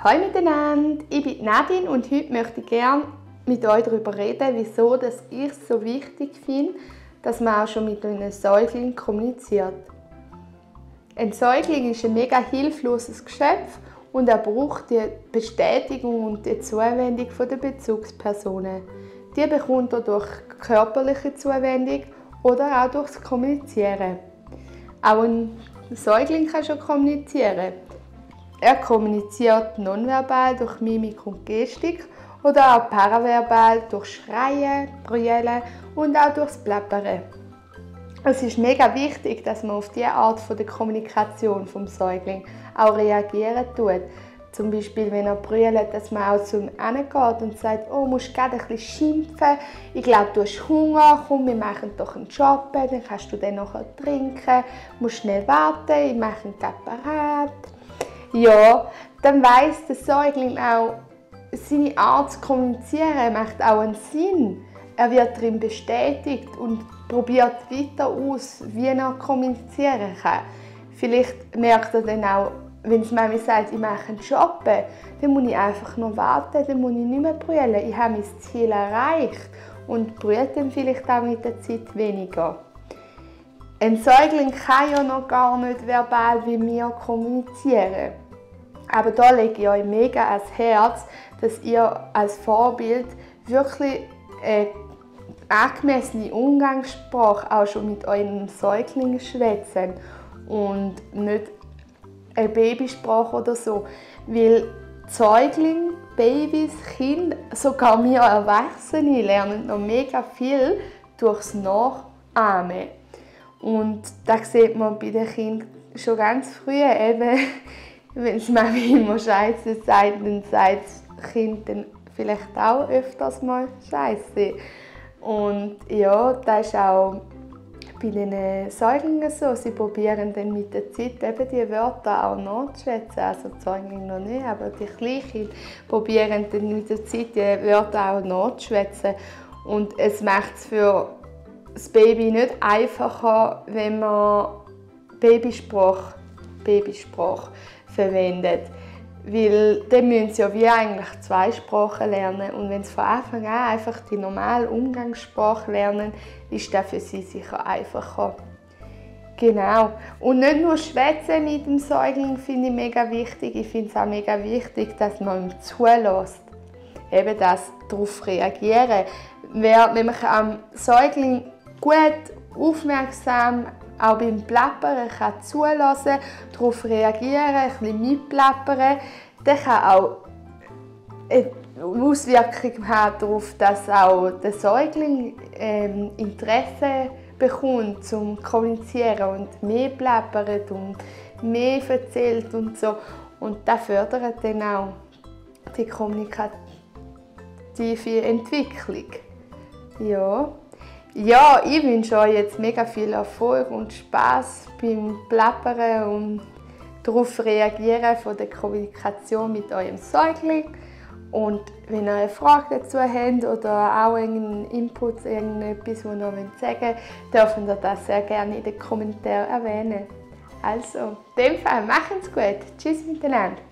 Hallo miteinander, ich bin Nadine und heute möchte ich gerne mit euch darüber reden, wieso dass ich es so wichtig finde, dass man auch schon mit einem Säugling kommuniziert. Ein Säugling ist ein mega hilfloses Geschöpf und er braucht die Bestätigung und die Zuwendung der Bezugspersonen. Die bekommt er durch körperliche Zuwendung oder auch durch das Kommunizieren. Auch ein Säugling kann schon kommunizieren. Er kommuniziert nonverbal durch Mimik und Gestik oder auch paraverbal durch Schreien, Brüllen und auch durchs Plappern. Es ist mega wichtig, dass man auf diese Art der Kommunikation vom Säugling auch reagieren tut. Zum Beispiel, wenn er brüllt, dass man auch zu ihm hingeht und sagt, oh, musst du gerade ein bisschen schimpfen, ich glaube, du hast Hunger, komm, wir machen doch einen Job, dann kannst du den nachher trinken, du musst schnell warten, ich mache ihn gerade parat. Ja, dann weiss der Säugling auch, seine Art zu kommunizieren macht auch einen Sinn. Er wird darin bestätigt und probiert weiter aus, wie er kommunizieren kann. Vielleicht merkt er dann auch, wenn die Mami sagt, ich mache einen Job, dann muss ich einfach noch warten, dann muss ich nicht mehr brüllen. Ich habe mein Ziel erreicht und brüllt dann vielleicht auch mit der Zeit weniger. Ein Säugling kann ja noch gar nicht verbal wie wir kommunizieren. Aber da lege ich euch mega ans Herz, dass ihr als Vorbild wirklich eine angemessene Umgangssprache auch schon mit eurem Säugling schwätzen und nicht eine Babysprache oder so. Weil Säuglinge, Babys, Kinder, sogar wir Erwachsene lernen noch mega viel durchs Nachahmen. Und das sieht man bei den Kindern schon ganz früh. Eben, wenn die Mami immer Scheiße sagt, dann sagt das Kind dann vielleicht auch öfters mal Scheiße. Und ja, das ist auch bei den Säuglingen so. Sie probieren dann mit der Zeit eben die Wörter auch nachzuschwätzen. Also die Säuglinge noch nicht, aber die Kleinkinder probieren dann mit der Zeit die Wörter auch nachzuschwätzen. Und es macht es für das Baby nicht einfacher, wenn man Babysprache verwendet. Weil dann müssen sie ja wie eigentlich zwei Sprachen lernen. Und wenn sie von Anfang an einfach die normale Umgangssprache lernen, ist das für sie sicher einfacher. Genau. Und nicht nur schwätzen mit dem Säugling finde ich mega wichtig. Ich finde es auch mega wichtig, dass man ihm zulässt. Eben das darauf reagieren. Wenn man am Säugling gut, aufmerksam, auch beim Plappern kann zulassen, darauf reagieren, ein bisschen mitplappern, dann kann auch eine Auswirkung haben darauf, dass auch der Säugling Interesse bekommt zum Kommunizieren und mehr plappert und mehr erzählt und so. Und das fördert dann auch die kommunikative Entwicklung. Ja, ich wünsche euch jetzt mega viel Erfolg und Spaß beim Plappern und darauf reagieren von der Kommunikation mit eurem Säugling. Und wenn ihr eine Frage dazu habt oder auch irgendeinen Input, irgendetwas, was ihr sagen wollt, dürft ihr das sehr gerne in den Kommentaren erwähnen. Also, in dem Fall, macht's gut. Tschüss miteinander.